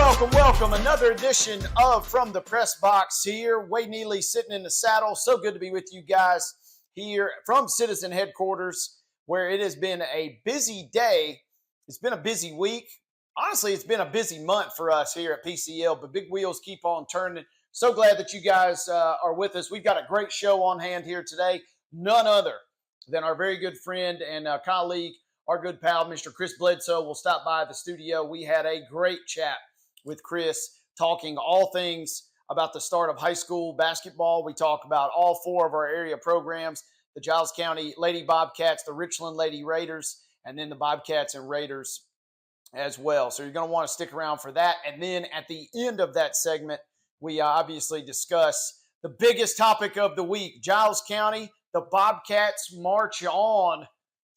Welcome. Another edition of From the Pressbox here. Wade Neely sitting in the saddle. So good to be with you guys here from Citizen Headquarters, where it has been a busy day. It's been a busy week. Honestly, it's been a busy month for us here at PCL, but big wheels keep on turning. So glad that you guys are with us. We've got a great show on hand here today. None other than our very good friend and colleague, our good pal, Mr. Chris Bledsoe, will stop by the studio. We had a great chat with Chris, talking all things about the start of high school basketball. We talk about all four of our area programs, the Giles County Lady Bobcats, the Richland Lady Raiders, and then the Bobcats and Raiders as well. So you're going to want to stick around for that. And then at the end of that segment, we obviously discuss the biggest topic of the week. Giles County, the Bobcats march on,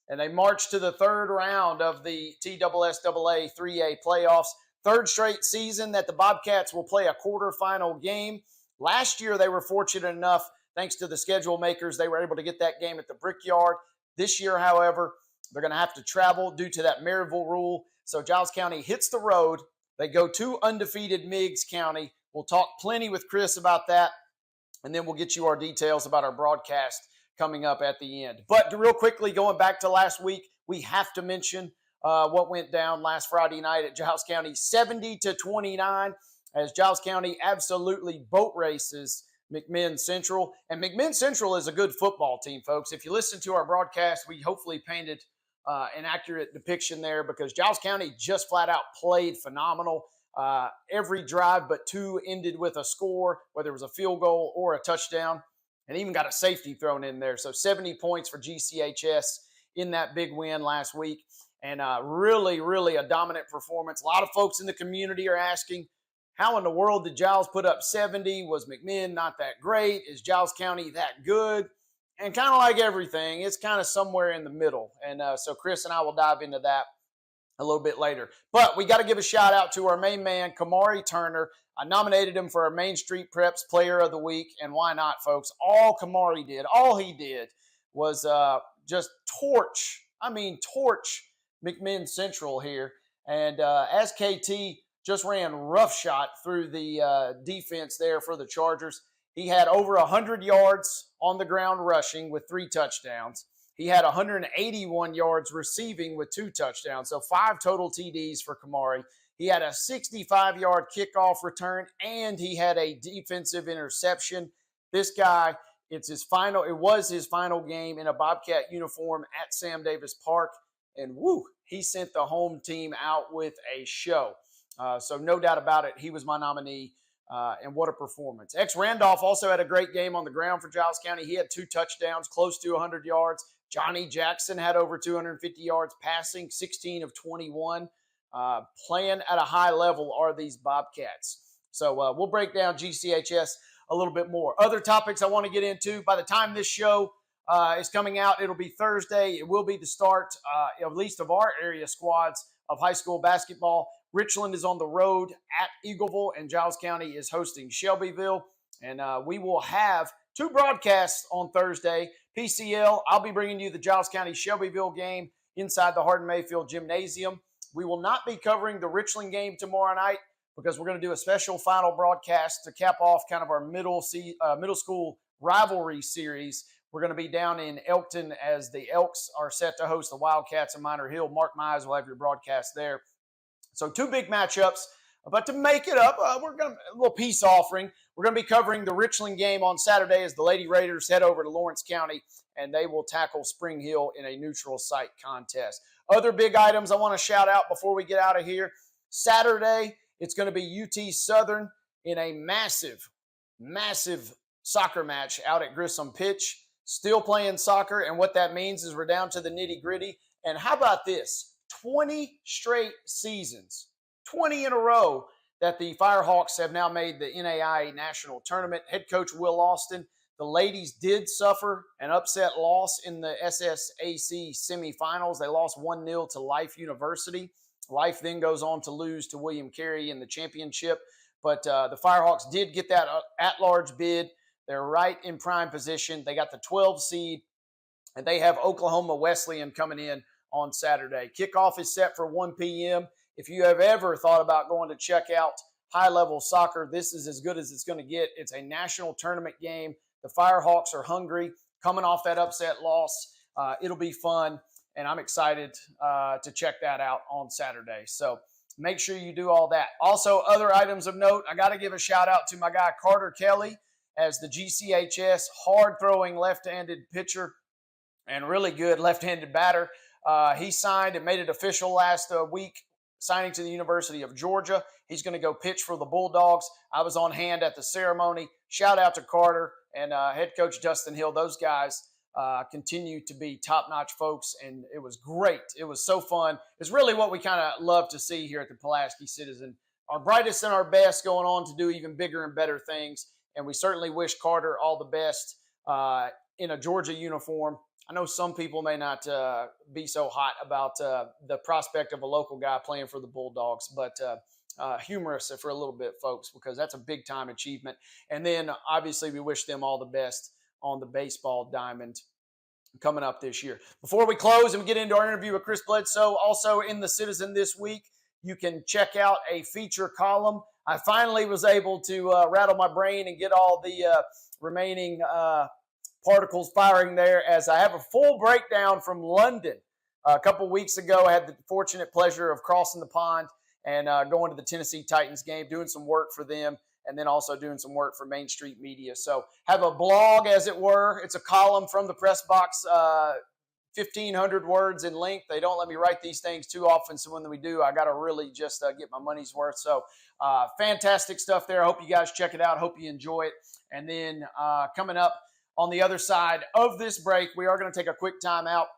and they march to the third round of the TSSAA 3A playoffs. Third straight season that the Bobcats will play a quarterfinal game. Last year, they were fortunate enough, thanks to the schedule makers, they were able to get that game at the Brickyard. This year, however, they're going to have to travel due to that Maryville rule. So Giles County hits the road. They go to undefeated Meigs County. We'll talk plenty with Chris about that, and then we'll get you our details about our broadcast coming up at the end. But real quickly, going back to last week, we have to mention what went down last Friday night at Giles County, 70-29, as Giles County absolutely boat races McMinn Central. And McMinn Central is a good football team, folks. If you listen to our broadcast, we hopefully painted an accurate depiction there, because Giles County just flat out played phenomenal. Every drive but two ended with a score, whether it was a field goal or a touchdown, and even got a safety thrown in there. So 70 points for GCHS in that big win last week. And really a dominant performance. A lot of folks in the community are asking, how in the world did Giles put up 70? Was McMinn not that great? Is Giles County that good? And kind of like everything, it's kind of somewhere in the middle. And so Chris and I will dive into that a little bit later. But we got to give a shout out to our main man, Kamari Turner. I nominated him for our Main Street Preps Player of the Week. And why not, folks? All Kamari did, all he did was just torch McMinn Central here. And as KT just ran roughshod through the defense there for the Chargers, he had over 100 yards on the ground rushing with 3 touchdowns. He had 181 yards receiving with 2 touchdowns, so 5 total TDs for Kamari. He had a 65-yard kickoff return, and he had a defensive interception. This guy, it was his final game in a Bobcat uniform at Sam Davis Park. And he sent the home team out with a show. So no doubt about it, he was my nominee, and what a performance. Randolph also had a great game on the ground for Giles County. He had 2 touchdowns, close to 100 yards. Johnny Jackson had over 250 yards passing, 16 of 21. Playing at a high level are these Bobcats. So we'll break down GCHS a little bit more. Other topics I want to get into, by the time this show is coming out, it'll be Thursday. It will be the start, at least of our area squads of high school basketball. Richland is on the road at Eagleville, and Giles County is hosting Shelbyville. And we will have 2 broadcasts on Thursday. PCL, I'll be bringing you the Giles County Shelbyville game inside the Hardin Mayfield Gymnasium. We will not be covering the Richland game tomorrow night, because we're going to do a special final broadcast to cap off kind of our middle school rivalry series. We're going to be down in Elkton as the Elks are set to host the Wildcats in Minor Hill. Mark my eyes will have your broadcast there. So 2 big matchups. But to make it up, we're going to a little peace offering. We're going to be covering the Richland game on Saturday as the Lady Raiders head over to Lawrence County, and they will tackle Spring Hill in a neutral site contest. Other big items I want to shout out before we get out of here. Saturday, it's going to be UT Southern in a massive soccer match out at Grissom Pitch. Still playing soccer, and what that means is we're down to the nitty-gritty. And how about this? 20 straight seasons, 20 in a row, that the Firehawks have now made the NAIA National Tournament. Head coach Will Austin. The ladies did suffer an upset loss in the SSAC semifinals. They lost 1-0 to Life University. Life then goes on to lose to William Carey in the championship. But the Firehawks did get that at-large bid. They're right in prime position. They got the 12 seed, and they have Oklahoma Wesleyan coming in on Saturday. Kickoff is set for 1 p.m. If you have ever thought about going to check out high-level soccer, this is as good as it's going to get. It's a national tournament game. The Firehawks are hungry, coming off that upset loss. It'll be fun, and I'm excited to check that out on Saturday. So make sure you do all that. Also, other items of note, I got to give a shout-out to my guy Carter Kelly as the GCHS hard-throwing left-handed pitcher and really good left-handed batter. He signed and made it official last week, signing to the University of Georgia. He's going to go pitch for the Bulldogs. I was on hand at the ceremony. Shout out to Carter and head coach Dustin Hill. Those guys continue to be top-notch folks, and it was great. It was so fun. It's really what we kind of love to see here at the Pulaski Citizen. Our brightest and our best going on to do even bigger and better things, and we certainly wish Carter all the best in a Georgia uniform. I know some people may not be so hot about the prospect of a local guy playing for the Bulldogs, but humorous for a little bit, folks, because that's a big-time achievement. And then, obviously, we wish them all the best on the baseball diamond coming up this year. Before we close and we get into our interview with Chris Bledsoe, also in the Citizen this week, you can check out a feature column. I finally was able to rattle my brain and get all the remaining particles firing there, as I have a full breakdown from London. A couple weeks ago, I had the fortunate pleasure of crossing the pond and going to the Tennessee Titans game, doing some work for them, and then also doing some work for Main Street Media. So have a blog, as it were. It's a column from the Pressbox, 1,500 words in length. They don't let me write these things too often, so when we do, I got to really just get my money's worth. So fantastic stuff there. I hope you guys check it out. Hope you enjoy it. And then coming up on the other side of this break, we are going to take a quick time out.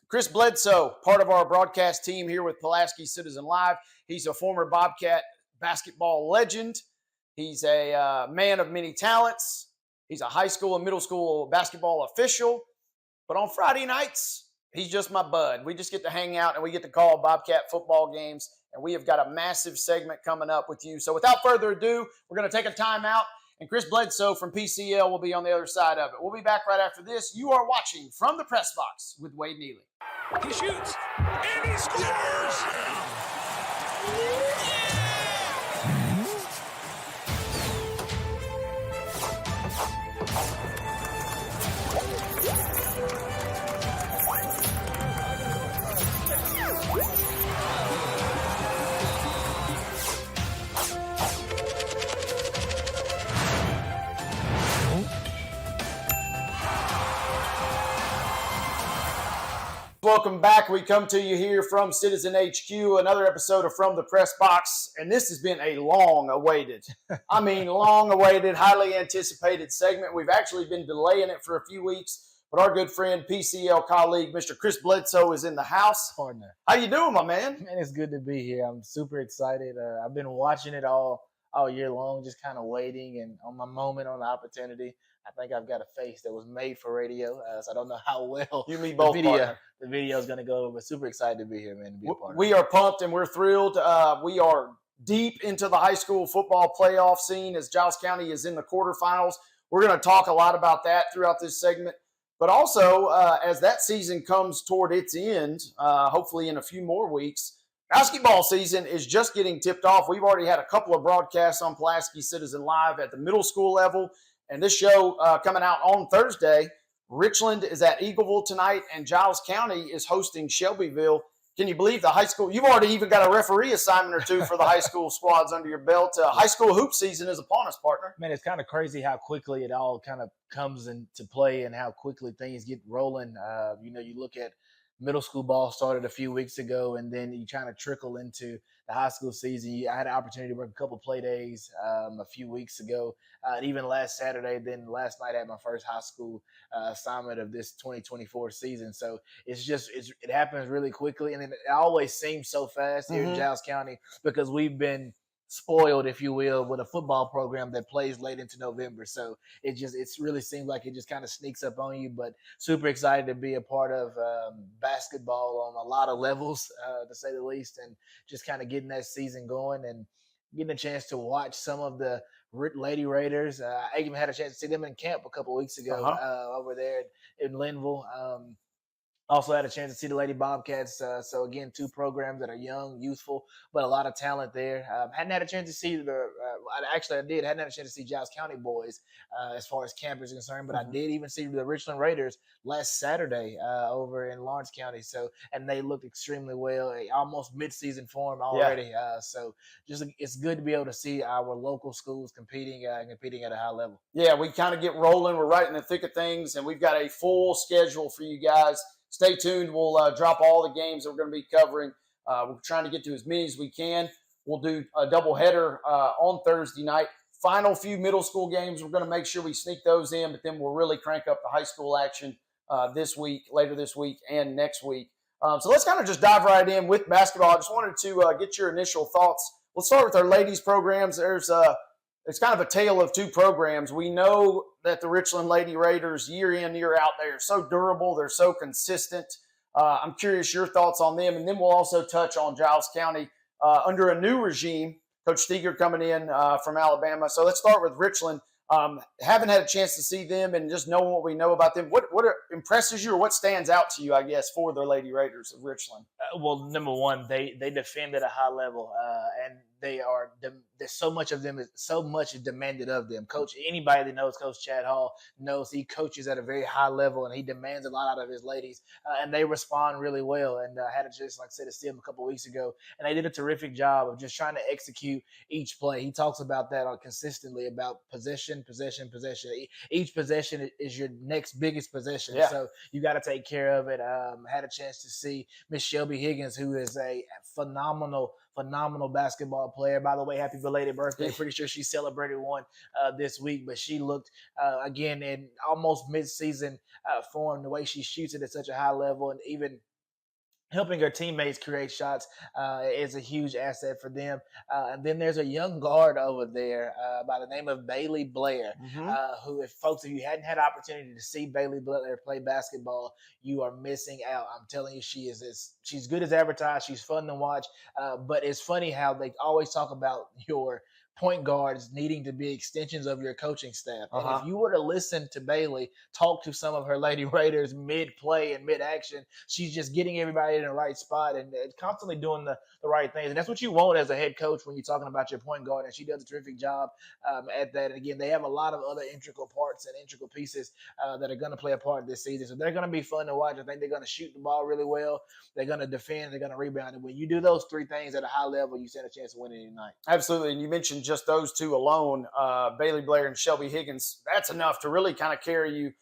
Chris Bledsoe, part of our broadcast team here with Pulaski Citizen Live. He's a former Bobcat basketball legend. He's a man of many talents. He's a high school and middle school basketball official. But on Friday nights, he's just my bud. We just get to hang out and we get to call Bobcat football games. And we have got a massive segment coming up with you. So without further ado, we're going to take a time out. And Chris Bledsoe from PCL will be on the other side of it. We'll be back right after this. You are watching From the Press Box with Wade Neely. He shoots, and he scores! Welcome back. We come to you here from Citizen HQ, another episode of From the Press Box, and this has been a long-awaited, long-awaited, highly anticipated segment. We've actually been delaying it for a few weeks, but our good friend, PCL colleague, Mr. Chris Bledsoe is in the house. Partner. How you doing, my man? Man, it's good to be here. I'm super excited. I've been watching it all year long, just kind of waiting and on my moment, on the opportunity. I think I've got a face that was made for radio, so I don't know how well you mean both the video is going to go, but super excited to be here, man. To be a part we are pumped and we're thrilled. We are deep into the high school football playoff scene as Giles County is in the quarterfinals. We're going to talk a lot about that throughout this segment. But also, as that season comes toward its end, hopefully in a few more weeks, basketball season is just getting tipped off. We've already had a couple of broadcasts on Pulaski Citizen Live at the middle school level. And this show coming out on Thursday, Richland is at Eagleville tonight, and Giles County is hosting Shelbyville. Can you believe the high school? You've already even got a referee assignment or two for the high school squads under your belt. High school hoop season is upon us, partner. Man, it's kind of crazy how quickly it all kind of comes into play and how quickly things get rolling. You look at middle school ball started a few weeks ago, and then you kind of trickle into the high school season. I had an opportunity to work a couple play days a few weeks ago, and even last Saturday. Then last night I had my first high school assignment of this 2024 season. So it happens really quickly, and it always seems so fast here in Giles County because we've been spoiled, if you will, with a football program that plays late into November. So it really seems like it just kind of sneaks up on you, but super excited to be a part of basketball on a lot of levels, to say the least, and just kind of getting that season going and getting a chance to watch some of the Lady Raiders. I even had a chance to see them in camp a couple of weeks ago over there in Linville. Also had a chance to see the Lady Bobcats. So again, two programs that are young, youthful, but a lot of talent there. Hadn't had a chance to see actually I did. Hadn't had a chance to see Giles County boys as far as camp is concerned, but I did even see the Richland Raiders last Saturday over in Lawrence County. So and they looked extremely well, almost midseason form Yeah. already. So just it's good to be able to see our local schools competing at a high level. Yeah, we kind of get rolling. We're right in the thick of things, and we've got a full schedule for you guys. Stay tuned. We'll drop all the games that we're going to be covering. We're trying to get to as many as we can. We'll do a doubleheader on Thursday night. Final few middle school games, we're going to make sure we sneak those in, but then we'll really crank up the high school action later this week, and next week. So let's kind of just dive right in with basketball. I just wanted to get your initial thoughts. Let's start with our ladies programs. It's kind of a tale of two programs. We know that the Richland Lady Raiders, year in, year out, they are so durable. They're so consistent. I'm curious your thoughts on them. And then we'll also touch on Giles County under a new regime. Coach Steger coming in from Alabama. So let's start with Richland. Haven't had a chance to see them and just know what we know about them. What impresses you or what stands out to you, I guess, for the Lady Raiders of Richland? Well, number one, they defend at a high level, and there's so much of them, so much demanded of them. Coach, anybody that knows Coach Chad Hall knows he coaches at a very high level, and he demands a lot out of his ladies, and they respond really well. And I had a chance, like I said, to see him a couple of weeks ago, and they did a terrific job of just trying to execute each play. He talks about that consistently, about possession. Each possession is your next biggest possession, Yeah. so you got to take care of it. Had a chance to see Miss Shelby Higgins, who is a phenomenal basketball player. By the way, happy belated birthday. Pretty sure she celebrated one this week, but she looked, again, in almost mid-season form, the way she shoots it at such a high level, and even helping her teammates create shots is a huge asset for them. And then there's a young guard over there by the name of Bailey Blair, who, if you hadn't had opportunity to see Bailey Blair play basketball, you are missing out. I'm telling you, she's good as advertised. She's fun to watch. But it's funny how they always talk about your point guards needing to be extensions of your coaching staff. And if you were to listen to Bailey talk to some of her Lady Raiders mid-play and mid-action, she's just getting everybody in the right spot and constantly doing the right things. And that's what you want as a head coach when you're talking about your point guard, and she does a terrific job at that. And again, they have a lot of other integral parts and integral pieces that are going to play a part this season. So they're going to be fun to watch. I think they're going to shoot the ball really well. They're going to defend. They're going to rebound. And when you do those three things at a high level, you stand a chance of winning tonight. Absolutely. And you mentioned just those two alone, Bailey Blair and Shelby Higgins. That's enough to really kind of carry you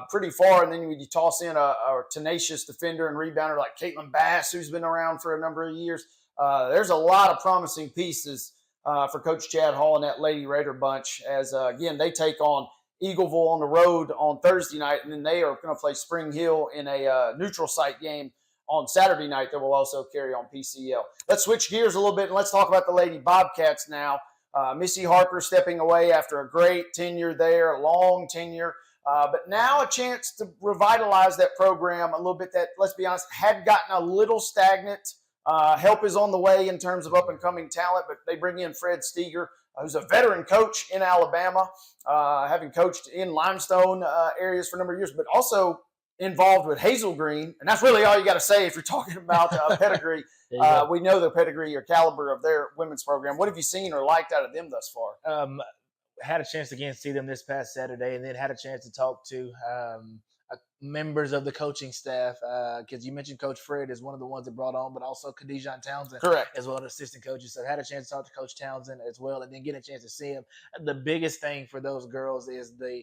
pretty far. And then when you toss in a tenacious defender and rebounder like Caitlin Bass, who's been around for a number of years, there's a lot of promising pieces for Coach Chad Hall and that Lady Raider bunch as, again, they take on Eagleville on the road on Thursday night, and then they are going to play Spring Hill in a neutral site game on Saturday night that will also carry on PCL. Let's switch gears a little bit and let's talk about the Lady Bobcats now. Missy Harper stepping away after a great tenure there, a long tenure. But now a chance to revitalize that program a little bit that, let's be honest, had gotten a little stagnant. Help is on the way in terms of up-and-coming talent, but they bring in Fred Steger, who's a veteran coach in Alabama, having coached in limestone areas for a number of years, but also involved with Hazel Green. And that's really all you got to say if you're talking about pedigree. We know the pedigree or caliber of their women's program. What have you seen or liked out of them thus far? Had a chance to again see them this past Saturday, and then had a chance to talk to members of the coaching staff, because you mentioned Coach Fred is one of the ones that brought on, but also Khadijon Townsend, correct, as well as assistant coaches. So I had a chance to talk to Coach Townsend as well, and then get a chance to see him. The biggest thing for those girls is the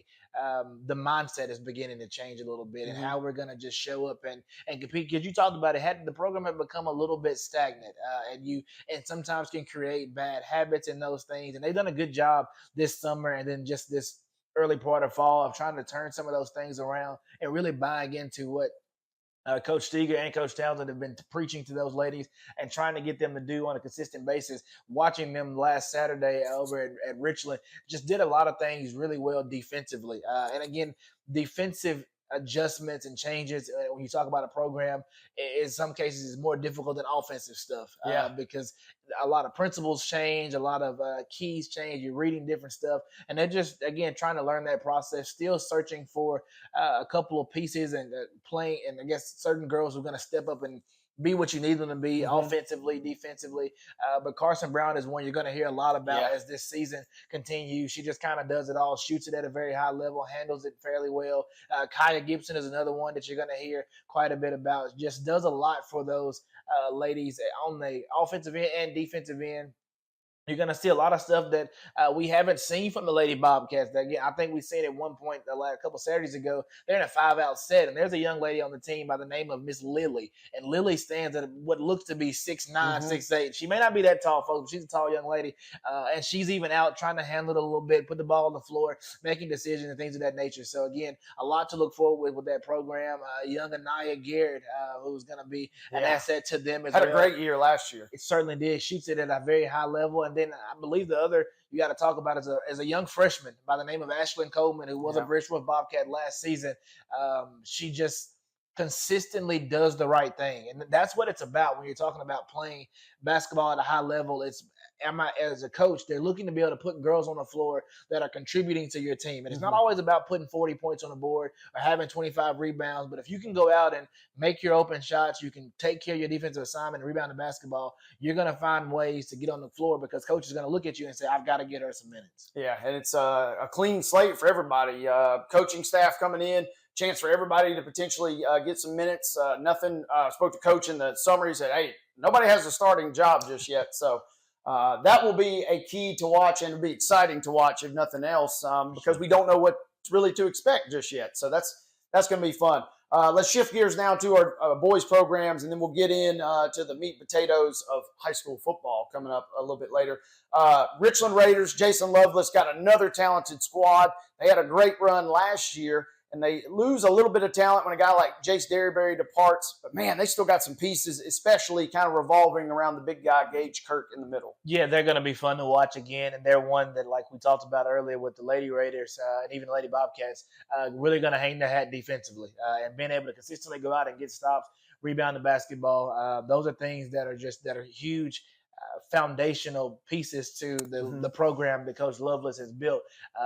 mindset is beginning to change a little bit, and how we're going to just show up and compete. Because you talked about it, the program had become a little bit stagnant, and sometimes can create bad habits and those things. And they've done a good job this summer, and then just this early part of fall of trying to turn some of those things around and really buying into what Coach Steger and Coach Townsend have been preaching to those ladies and trying to get them to do on a consistent basis. Watching them last Saturday over at Richland just did a lot of things really well defensively. And again, defensive adjustments and changes when you talk about a program. In some cases, is more difficult than offensive stuff because a lot of principles change, a lot of keys change. You're reading different stuff, and they're just again trying to learn that process. Still searching for a couple of pieces and playing. And I guess certain girls who are going to step up and be what you need them to be offensively, defensively. But Carson Brown is one you're going to hear a lot about as this season continues. She just kind of does it all, shoots it at a very high level, handles it fairly well. Kaya Gibson is another one that you're going to hear quite a bit about. Just does a lot for those ladies on the offensive end and defensive end. You're going to see a lot of stuff that we haven't seen from the Lady Bobcats. Again, I think we seen at one point a couple Saturdays ago, they're in a 5-out set, and there's a young lady on the team by the name of Miss Lily. And Lily stands at what looks to be 6'9", 6'8". She may not be that tall, folks. She's a tall young lady. And she's even out trying to handle it a little bit, put the ball on the floor, making decisions and things of that nature. So, again, a lot to look forward with that program. Young Anaya Garrett, who's going to be an asset to them as well. Had a great year last year. It certainly did. Shoots it at a very high level. And then I believe the other you got to talk about as a young freshman by the name of Ashlyn Coleman, who was a Bridgeworth Bobcat last season. She just consistently does the right thing. And that's what it's about when you're talking about playing basketball at a high level. As a coach, they're looking to be able to put girls on the floor that are contributing to your team. And it's not always about putting 40 points on the board or having 25 rebounds, but if you can go out and make your open shots, you can take care of your defensive assignment and rebound the basketball, you're going to find ways to get on the floor because coach is going to look at you and say, I've got to get her some minutes. Yeah, and it's a clean slate for everybody. Coaching staff coming in, chance for everybody to potentially get some minutes. Spoke to coach in the summer. He said, hey, nobody has a starting job just yet. So that will be a key to watch, and it'll be exciting to watch if nothing else, because we don't know what really to expect just yet. So that's going to be fun. Let's shift gears now to our boys programs, and then we'll get in to the meat and potatoes of high school football coming up a little bit later. Richland Raiders, Jason Lovelace got another talented squad. They had a great run last year, and they lose a little bit of talent when a guy like Jace Derryberry departs. But, man, they still got some pieces, especially kind of revolving around the big guy, Gage Kirk, in the middle. Yeah, they're going to be fun to watch again, and they're one that, like we talked about earlier with the Lady Raiders and even Lady Bobcats, really going to hang their hat defensively and being able to consistently go out and get stops, rebound the basketball. Those are things that are huge foundational pieces to the program that Coach Lovelace has built.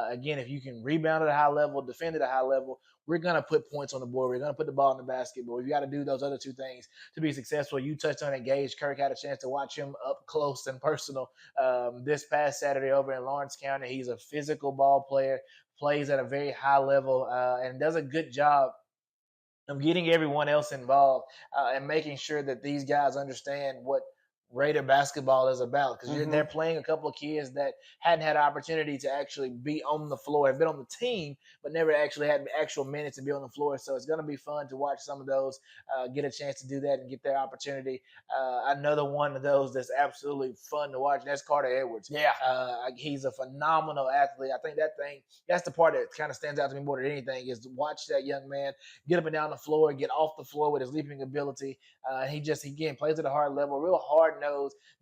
Again, if you can rebound at a high level, defend at a high level, we're going to put points on the board. We're going to put the ball in the basket. But we've got to do those other two things to be successful. You touched on it, Gage Kirk. Had a chance to watch him up close and personal this past Saturday over in Lawrence County. He's a physical ball player, plays at a very high level, and does a good job of getting everyone else involved and making sure that these guys understand what Raider basketball is about, because they're playing a couple of kids that hadn't had an opportunity to actually be on the floor, have been on the team, but never actually had actual minutes to be on the floor. So it's going to be fun to watch some of those get a chance to do that and get their opportunity. Another one of those that's absolutely fun to watch, and that's Carter Edwards. Yeah. He's a phenomenal athlete. I think that's the part that kind of stands out to me more than anything, is to watch that young man get up and down the floor, get off the floor with his leaping ability. He again plays at a hard level, real hard-nosed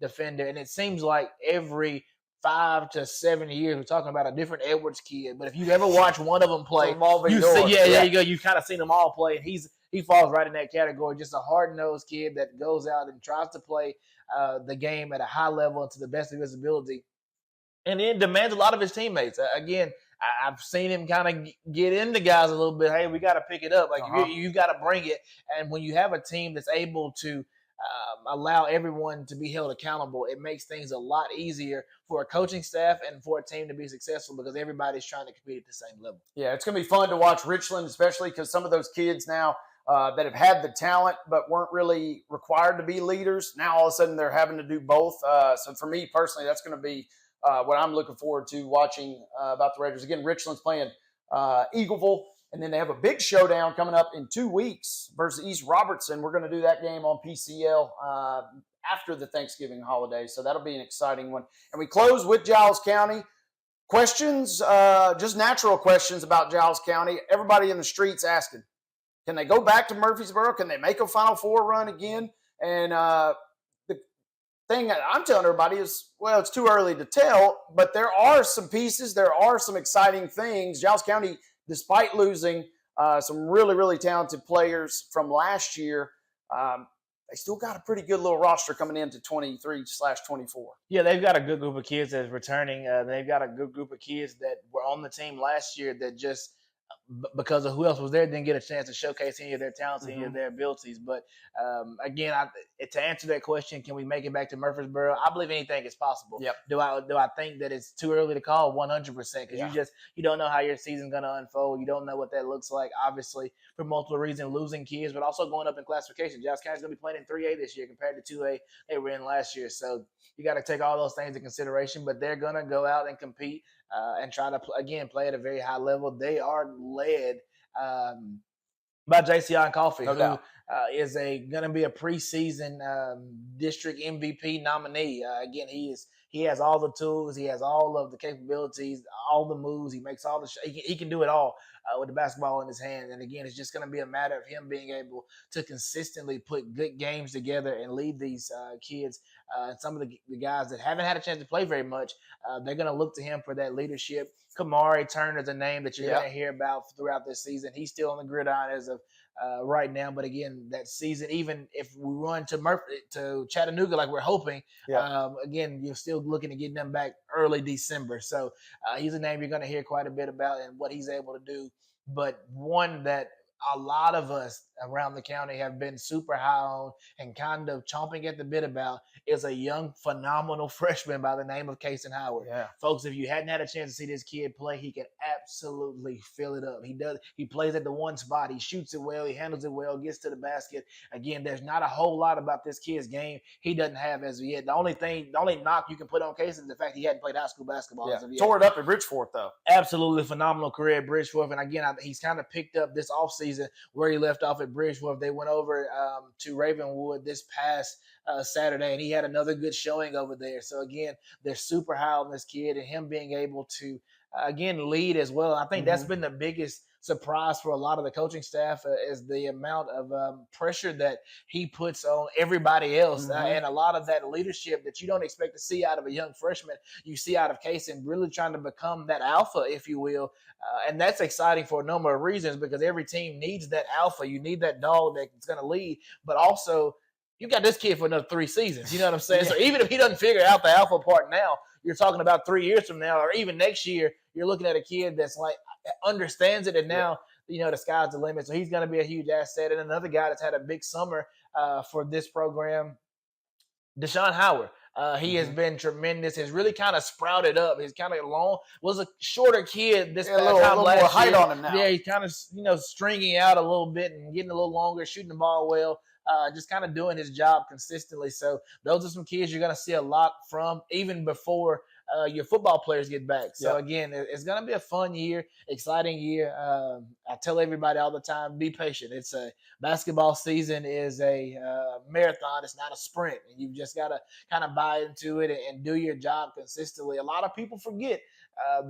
defender. And it seems like every 5 to 7 years we're talking about a different Edwards kid. But if you ever watch one of them play, there you go. You kind of seen them all play, and he falls right in that category. Just a hard-nosed kid that goes out and tries to play the game at a high level and to the best of his ability, and then demands a lot of his teammates. Again, I've seen him kind of get into guys a little bit. Hey, we got to pick it up. Like you got to bring it. And when you have a team that's able to allow everyone to be held accountable, it makes things a lot easier for a coaching staff and for a team to be successful, because everybody's trying to compete at the same level. Yeah, it's going to be fun to watch Richland, especially because some of those kids now that have had the talent but weren't really required to be leaders, now all of a sudden they're having to do both. So for me personally, that's going to be what I'm looking forward to watching about the Raiders. Again, Richland's playing Eagleville, and then they have a big showdown coming up in 2 weeks versus East Robertson. We're going to do that game on PCL after the Thanksgiving holiday, so that'll be an exciting one. And we close with Giles County. Questions, just natural questions about Giles County. Everybody in the streets asking, can they go back to Murfreesboro? Can they make a Final Four run again? And thing I'm telling everybody is, well, it's too early to tell, but there are some pieces. There are some exciting things. Giles County, despite losing some really, really talented players from last year. They still got a pretty good little roster coming into 23/24. Yeah, they've got a good group of kids that's returning. They've got a good group of kids that were on the team last year that just because of who else was there, didn't get a chance to showcase any of their talents, any of their abilities. But again, to answer that question, can we make it back to Murfreesboro? I believe anything is possible. Yep. Do I think that it's too early to call? 100%, because Yeah. you don't know how your season's going to unfold. You don't know what that looks like. Obviously, for multiple reasons, losing kids, but also going up in classification. Giles County's going to be playing in 3A this year compared to 2A they were in last year. So you got to take all those things into consideration. But they're going to go out and compete. And try to, play at a very high level. They are led by Jason Coffey, No doubt. is going to be a preseason district MVP nominee. Again, he has all the tools, he has all of the capabilities, all the moves, he makes all the he can do it all with the basketball in his hand. And again, it's just going to be a matter of him being able to consistently put good games together and lead these kids. And some of the guys that haven't had a chance to play very much, they're going to look to him for that leadership. Kamari Turner's a name that you're going to hear about throughout this season. He's still on the gridiron as of right now, but again, that season, even if we run to Chattanooga like we're hoping, again, you're still looking to get them back early December. So he's a name you're going to hear quite a bit about and what he's able to do. But one that a lot of us around the county have been super high on and kind of chomping at the bit about is a young, phenomenal freshman by the name of Kason Howard. Yeah. Folks, if you hadn't had a chance to see this kid play, he can absolutely fill it up. He plays at the one spot. He shoots it well. He handles it well, gets to the basket. Again, there's not a whole lot about this kid's game he doesn't have as of yet. The only knock you can put on Kason is the fact he hadn't played high school basketball as of yet. Tore it up at Bridgeport, though. Absolutely phenomenal career at Bridgeport. And again, he's kind of picked up this offseason where he left off at Bridgeport. They went over to Ravenwood this past Saturday, and he had another good showing over there. So again, they're super high on this kid and him being able to, again, lead as well. I think that's been the biggest surprise for a lot of the coaching staff is the amount of pressure that he puts on everybody else. And a lot of that leadership that you don't expect to see out of a young freshman, you see out of Kason really trying to become that alpha, if you will. And that's exciting for a number of reasons because every team needs that alpha. You need that dog that's going to lead, but also you got this kid for another 3 seasons. You know what I'm saying? So even if he doesn't figure out the alpha part now, you're talking about 3 years from now or even next year, you're looking at a kid that's like understands it. And now, the sky's the limit. So he's going to be a huge asset. And another guy that's had a big summer for this program, Deshaun Howard. He has been tremendous. Has really kind of sprouted up. He's kind of long. Was a shorter kid this past time last year. More height on him now. Yeah, he's kind of stringing out a little bit and getting a little longer, shooting the ball well. Just kind of doing his job consistently. So those are some kids you're going to see a lot from even before your football players get back. So again, it's going to be a fun year, exciting year. I tell everybody all the time, be patient. It's a basketball season is a marathon. It's not a sprint. And you've just got to kind of buy into it and do your job consistently. A lot of people forget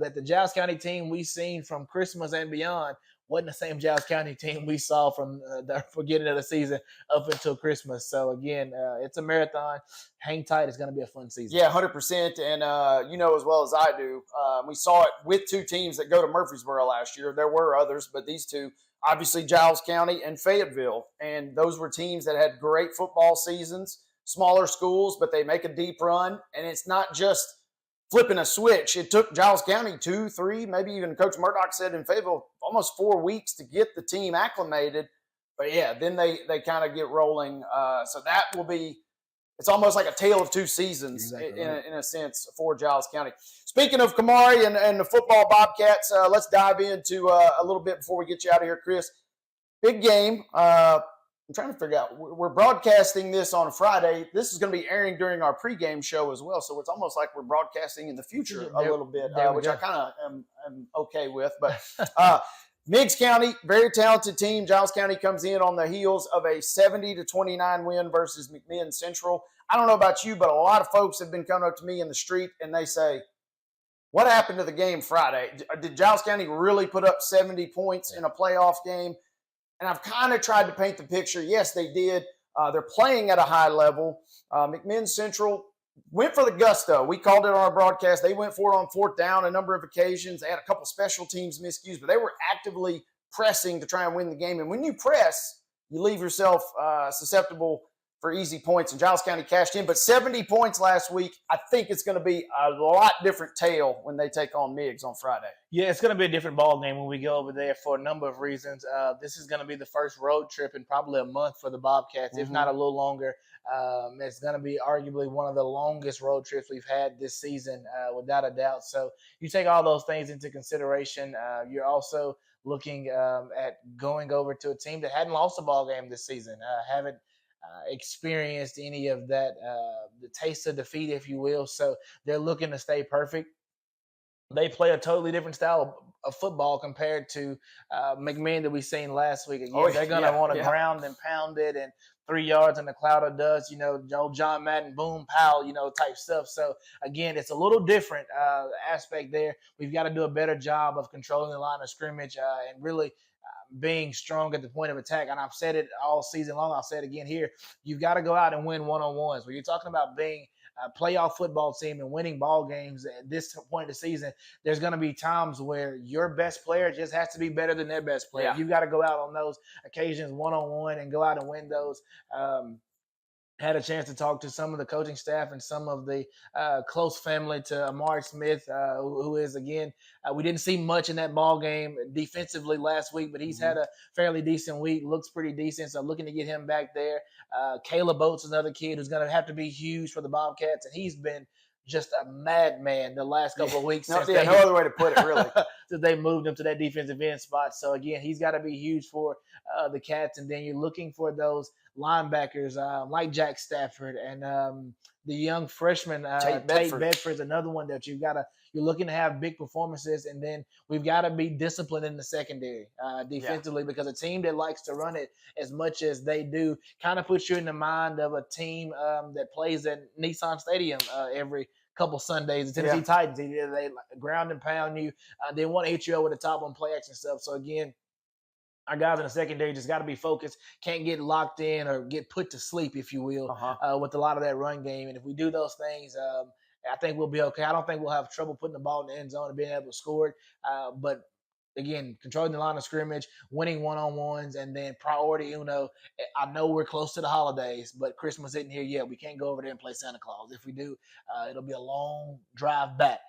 that the Giles County team we've seen from Christmas and beyond wasn't the same Giles County team we saw from the beginning of the season up until Christmas. So, again, it's a marathon. Hang tight. It's going to be a fun season. Yeah, 100%. And as well as I do, we saw it with 2 teams that go to Murfreesboro last year. There were others, but these 2, obviously Giles County and Fayetteville. And those were teams that had great football seasons, smaller schools, but they make a deep run. And it's not just flipping a switch. It took Giles County 2, 3, maybe even Coach Murdoch said in Fayetteville, almost 4 weeks to get the team acclimated. But, yeah, then they kind of get rolling. So that will be – it's almost like a tale of 2 seasons in a sense for Giles County. Speaking of Kamari and the football Bobcats, let's dive into a little bit before we get you out of here, Chris. Big game. I'm trying to figure out. We're broadcasting this on Friday. This is going to be airing during our pregame show as well. So it's almost like we're broadcasting in the future a little bit, which I kind of am okay with. But Meigs County, very talented team. Giles County comes in on the heels of a 70-29 win versus McMinn Central. I don't know about you, but a lot of folks have been coming up to me in the street and they say, what happened to the game Friday? Did Giles County really put up 70 points in a playoff game? And I've kind of tried to paint the picture. Yes, they did. They're playing at a high level. McMinn Central went for the gusto. We called it on our broadcast. They went for it on 4th down a number of occasions. They had a couple special teams miscues, but they were actively pressing to try and win the game. And when you press, you leave yourself susceptible for easy points. And Giles County cashed in, but 70 points last week. I think it's going to be a lot different tale when they take on Meigs on Friday. Yeah, it's going to be a different ball game when we go over there for a number of reasons. This is going to be the first road trip in probably a month for the Bobcats, if not a little longer. It's going to be arguably one of the longest road trips we've had this season, without a doubt. So you take all those things into consideration. You're also looking at going over to a team that hadn't lost a ball game this season, haven't experienced any of that, the taste of defeat, if you will. So they're looking to stay perfect. They play a totally different style of football compared to McMinn that we seen last week. Again, they're going to want to ground and pound it and 3 yards in a cloud of dust, John Madden, boom, pow, type stuff. So, again, it's a little different aspect there. We've got to do a better job of controlling the line of scrimmage and really being strong at the point of attack. And I've said it all season long. I'll say it again here. You've got to go out and win one-on-ones. When you're talking about being a playoff football team and winning ball games at this point of the season, there's going to be times where your best player just has to be better than their best player. You've got to go out on those occasions one-on-one and go out and win those. Had a chance to talk to some of the coaching staff and some of the close family to Amari Smith, who is, again, we didn't see much in that ball game defensively last week, but he's had a fairly decent week, looks pretty decent, so looking to get him back there. Caleb Oates, another kid who's going to have to be huge for the Bobcats, and he's been just a madman the last couple of weeks. No other way to put it, really. Since they moved him to that defensive end spot. So, again, he's got to be huge for the Cats. And then you're looking for those linebackers like Jack Stafford and the young freshman Tate Bedford is another one that you're looking to have big performances. And then we've got to be disciplined in the secondary defensively because a team that likes to run it as much as they do kind of puts you in the mind of a team that plays at Nissan Stadium every couple Sundays. The Tennessee Titans, they ground and pound you. They want to hit you over the top on play action stuff. So, again, our guys in the secondary just got to be focused, can't get locked in or get put to sleep, if you will, with a lot of that run game. And if we do those things, I think we'll be okay. I don't think we'll have trouble putting the ball in the end zone and being able to score it. But, again, controlling the line of scrimmage, winning one-on-ones, and then priority uno. I know we're close to the holidays, but Christmas isn't here yet. We can't go over there and play Santa Claus. If we do, it'll be a long drive back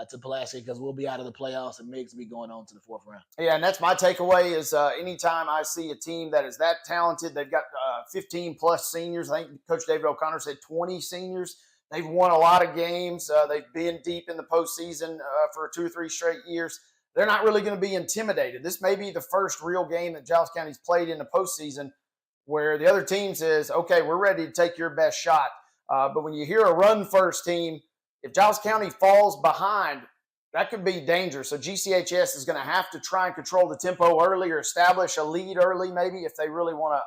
to Pulaski because we'll be out of the playoffs and Meigs will be going on to the fourth round. Yeah, and that's my takeaway is anytime I see a team that is that talented, they've got 15-plus seniors. I think Coach David O'Connor said 20 seniors. They've won a lot of games. They've been deep in the postseason for 2 or 3 straight years. They're not really going to be intimidated. This may be the first real game that Giles County's played in the postseason where the other team says, okay, we're ready to take your best shot. But when you hear a run-first team, if Giles County falls behind, that could be dangerous. So GCHS is going to have to try and control the tempo early or establish a lead early maybe if they really want to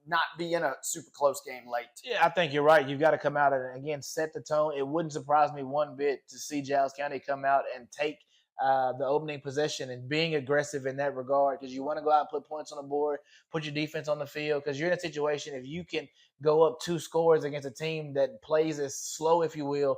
not be in a super close game late. Yeah, I think you're right. You've got to come out and, again, set the tone. It wouldn't surprise me one bit to see Giles County come out and take the opening possession and being aggressive in that regard because you want to go out and put points on the board, put your defense on the field because you're in a situation if you can go up 2 scores against a team that plays as slow, if you will,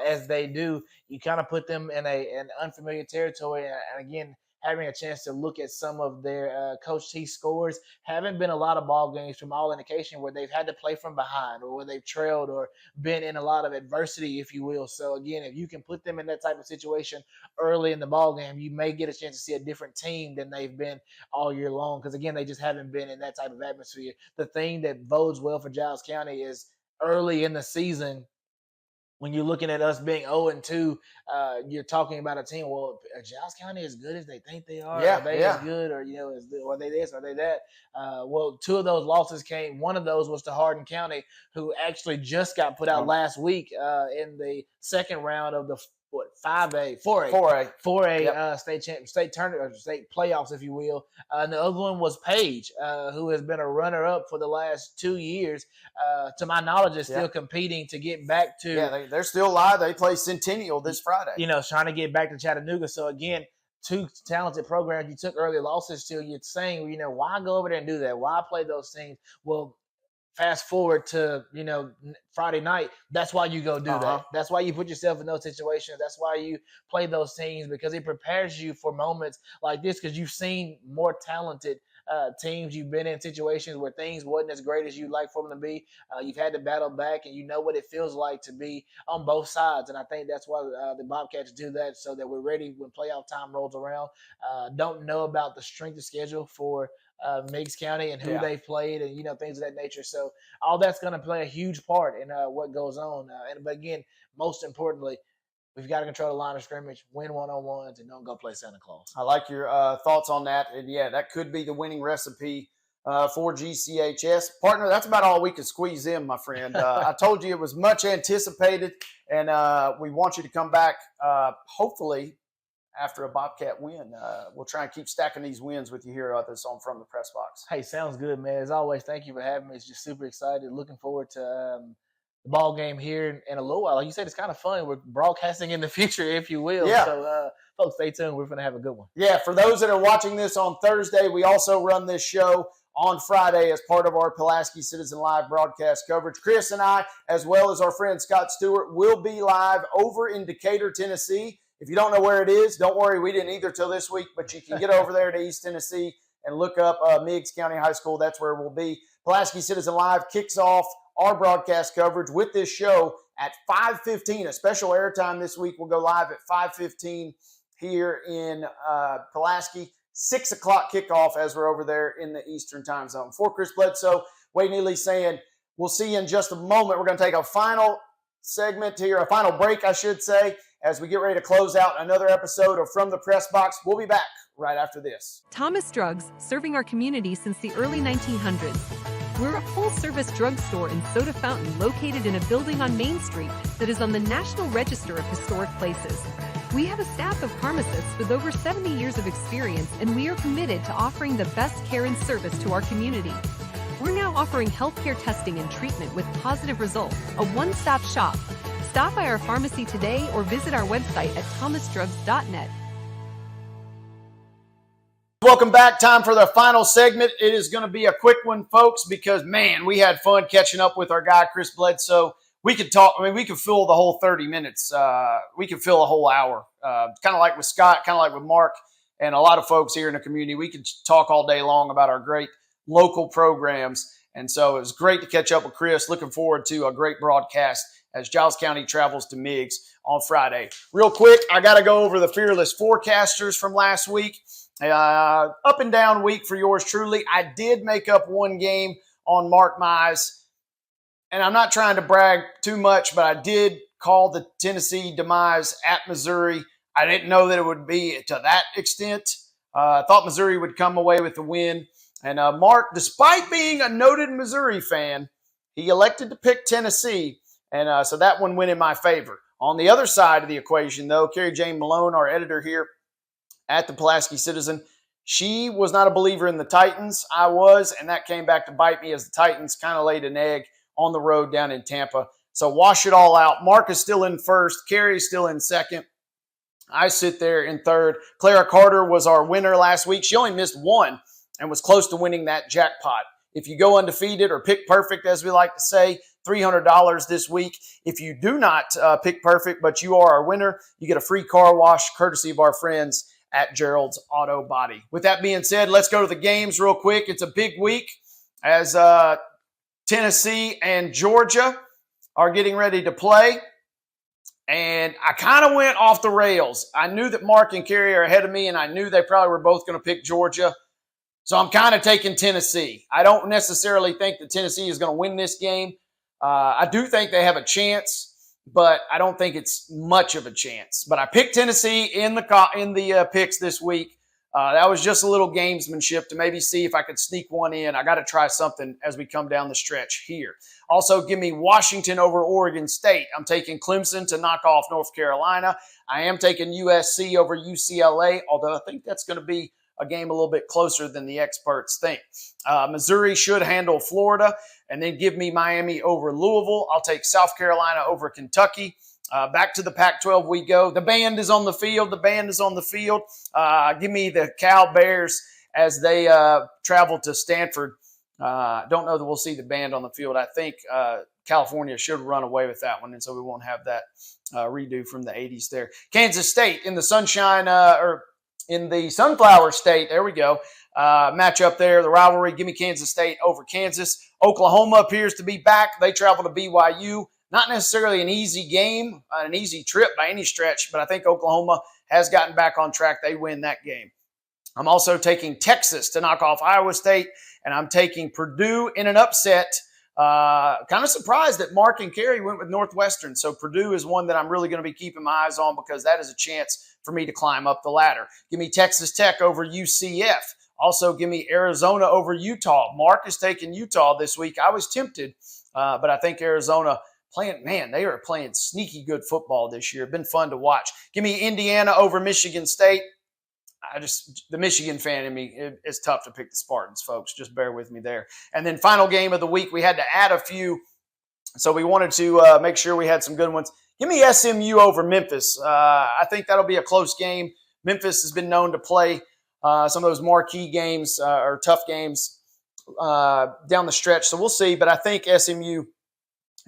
as they do, you kind of put them in an unfamiliar territory. And again, having a chance to look at some of their Coach T scores. Haven't been a lot of ball games from all indication where they've had to play from behind or where they've trailed or been in a lot of adversity, if you will. So, again, if you can put them in that type of situation early in the ball game, you may get a chance to see a different team than they've been all year long because, again, they just haven't been in that type of atmosphere. The thing that bodes well for Giles County is early in the season, when you're looking at us being 0-2, you're talking about a team. Well, are Giles County as good as they think they are? Are they as good, or are they this, are they that? Well, 2 of those losses came. One of those was to Hardin County, who actually just got put out last week in the second round of the 4A state tournament or state playoffs, if you will. And the other one was Page, who has been a runner-up for the last 2 years. To my knowledge, is still competing to get back to. Yeah, they're still live. They play Centennial this Friday. Trying to get back to Chattanooga. So again, 2 talented programs you took early losses to. You're saying, why go over there and do that? Why play those teams? Well, fast forward to, Friday night, that's why you go do that. That's why you put yourself in those situations. That's why you play those teams, because it prepares you for moments like this, because you've seen more talented teams. You've been in situations where things wasn't as great as you'd like for them to be. You've had to battle back, and you know what it feels like to be on both sides. And I think that's why the Bobcats do that, so that we're ready when playoff time rolls around. Don't know about the strength of schedule for Meigs County and who they've played, and things of that nature. So all that's going to play a huge part in what goes on. But again, most importantly, we've got to control the line of scrimmage, win one-on-ones, and don't go play Santa Claus. I like your thoughts on that. And, yeah, that could be the winning recipe for GCHS. Partner, that's about all we can squeeze in, my friend. I told you it was much anticipated, and we want you to come back hopefully after a Bobcat win. We'll try and keep stacking these wins with you here on From the Press Box. Hey, sounds good, man. As always, thank you for having me. It's just super excited. Looking forward to the ball game here in a little while. Like you said, it's kind of fun. We're broadcasting in the future, if you will. Yeah. So, folks, stay tuned. We're going to have a good one. Yeah, for those that are watching this on Thursday, we also run this show on Friday as part of our Pulaski Citizen Live broadcast coverage. Chris and I, as well as our friend Scott Stewart, will be live over in Decatur, Tennessee. If you don't know where it is, don't worry, we didn't either till this week, but you can get over there to East Tennessee and look up Meigs County High School. That's where we'll be. Pulaski Citizen Live kicks off our broadcast coverage with this show at 5:15. A special airtime this week will go live at 5:15 here in Pulaski. 6 o'clock kickoff as we're over there in the Eastern time zone. For Chris Bledsoe, Wade Neely saying, we'll see you in just a moment. We're going to take a final segment here, a final break, I should say, as we get ready to close out another episode of From the Press Box. We'll be back right after this. Thomas Drugs, serving our community since the early 1900s. We're a full-service drugstore and soda fountain located in a building on Main Street that is on the National Register of Historic Places. We have a staff of pharmacists with over 70 years of experience, and we are committed to offering the best care and service to our community. We're now offering healthcare testing and treatment with positive results, a one-stop shop. Stop by our pharmacy today or visit our website at thomasdrugs.net. Welcome back. Time for the final segment. It is going to be a quick one, folks, because, man, we had fun catching up with our guy, Chris Bledsoe. We could talk. I mean, we could fill the whole 30 minutes. We could fill a whole hour, kind of like with Scott, kind of like with Mark, and a lot of folks here in the community. We could talk all day long about our great local programs. And so it was great to catch up with Chris. Looking forward to a great broadcast as Giles County travels to Meigs on Friday. Real quick, I got to go over the Fearless Forecasters from last week. Up and down week for yours truly. I did make up one game on Mark Mize. And I'm not trying to brag too much, but I did call the Tennessee demise at Missouri. I didn't know that it would be to that extent. I thought Missouri would come away with the win. And Mark, despite being a noted Missouri fan, he elected to pick Tennessee. And so that one went in my favor. On the other side of the equation, though, Carrie Jane Malone, our editor here at the Pulaski Citizen, she was not a believer in the Titans. I was, and that came back to bite me as the Titans kind of laid an egg on the road down in Tampa. So wash it all out. Mark is still in first. Carrie's still in second. I sit there in third. Clara Carter was our winner last week. She only missed one and was close to winning that jackpot. If you go undefeated or pick perfect, as we like to say, $300 this week. If you do not pick perfect, but you are our winner, you get a free car wash courtesy of our friends at Gerald's Auto Body. With that being said, let's go to the games real quick. It's a big week as Tennessee and Georgia are getting ready to play. And I kind of went off the rails. I knew that Mark and Carrie are ahead of me, and I knew they probably were both going to pick Georgia. So I'm kind of taking Tennessee. I don't necessarily think that Tennessee is going to win this game. I do think they have a chance, but I don't think it's much of a chance. But I picked Tennessee in the picks this week. That was just a little gamesmanship to maybe see if I could sneak one in. I got to try something as we come down the stretch here. Also, give me Washington over Oregon State. I'm taking Clemson to knock off North Carolina. I am taking USC over UCLA, although I think that's going to be a game a little bit closer than the experts think. Missouri should handle Florida, and then give me Miami over Louisville. I'll take South Carolina over Kentucky. Back to the Pac-12 we go. The band is on the field. Give me the Cal Bears as they travel to Stanford Don't know that we'll see the band on the field. I think California should run away with that one, and so we won't have that redo from the 80s there. Kansas State in the sunshine, or in the Sunflower State, there we go, match up there, the rivalry. Give me Kansas State over Kansas. Oklahoma appears to be back. They travel to BYU. Not necessarily an easy game, an easy trip by any stretch, but I think Oklahoma has gotten back on track. They win that game. I'm also taking Texas to knock off Iowa State, and I'm taking Purdue in an upset. Kind of surprised that Mark and Kerry went with Northwestern. So Purdue is one that I'm really going to be keeping my eyes on because that is a chance for me to climb up the ladder. Give me Texas Tech over UCF. Also, give me Arizona over Utah. Mark is taking Utah this week. I was tempted, but I think Arizona they are playing sneaky good football this year. Been fun to watch. Give me Indiana over Michigan State. The Michigan fan in me, it's tough to pick the Spartans, folks. Just bear with me there. And then final game of the week, we had to add a few, so we wanted to make sure we had some good ones. Give me SMU over Memphis. I think that'll be a close game. Memphis has been known to play some of those marquee games or tough games down the stretch, so we'll see. But I think SMU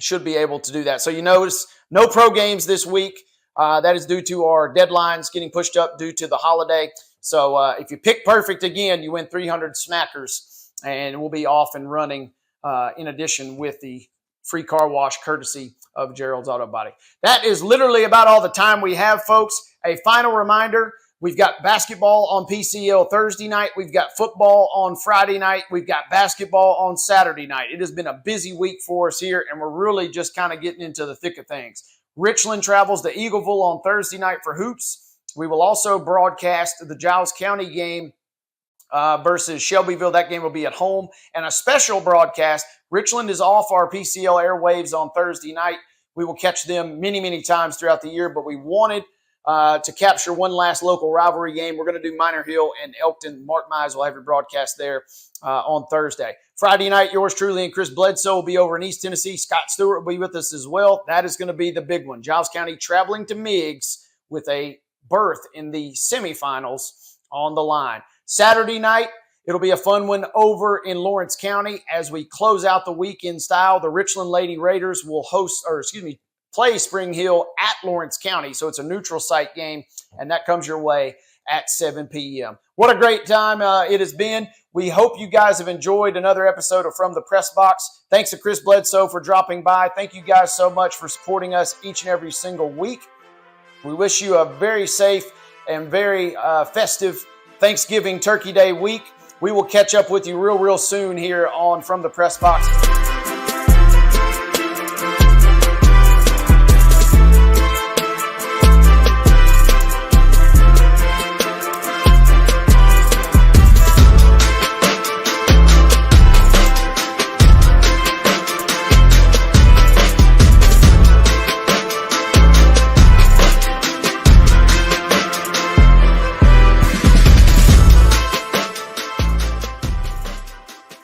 should be able to do that. So you notice no pro games this week. That is due to our deadlines getting pushed up due to the holiday. So if you pick perfect again, you win 300 smackers, and we'll be off and running in addition with the free car wash courtesy of Gerald's Auto Body. That is literally about all the time we have, folks. A final reminder, we've got basketball on PCL Thursday night. We've got football on Friday night. We've got basketball on Saturday night. It has been a busy week for us here, and we're really just kind of getting into the thick of things. Richland travels to Eagleville on Thursday night for hoops. We will also broadcast the Giles County game versus Shelbyville. That game will be at home. And a special broadcast. Richland is off our PCL airwaves on Thursday night. We will catch them many, many times throughout the year, but we wanted to capture one last local rivalry game. We're going to do Minor Hill and Elkton. Mark Mize will have your broadcast there on Thursday. Friday night, yours truly and Chris Bledsoe will be over in East Tennessee. Scott Stewart will be with us as well. That is going to be the big one. Giles County traveling to Meigs with a berth in the semifinals on the line. Saturday night, it'll be a fun one over in Lawrence County as we close out the week in style. The Richland Lady Raiders will play Spring Hill at Lawrence County. So it's a neutral site game, and that comes your way at 7 p.m. What a great time it has been. We hope you guys have enjoyed another episode of From the Press Box. Thanks to Chris Bledsoe for dropping by. Thank you guys so much for supporting us each and every single week. We wish you a very safe and very festive Thanksgiving Turkey Day week. We will catch up with you real soon here on From the Press Box.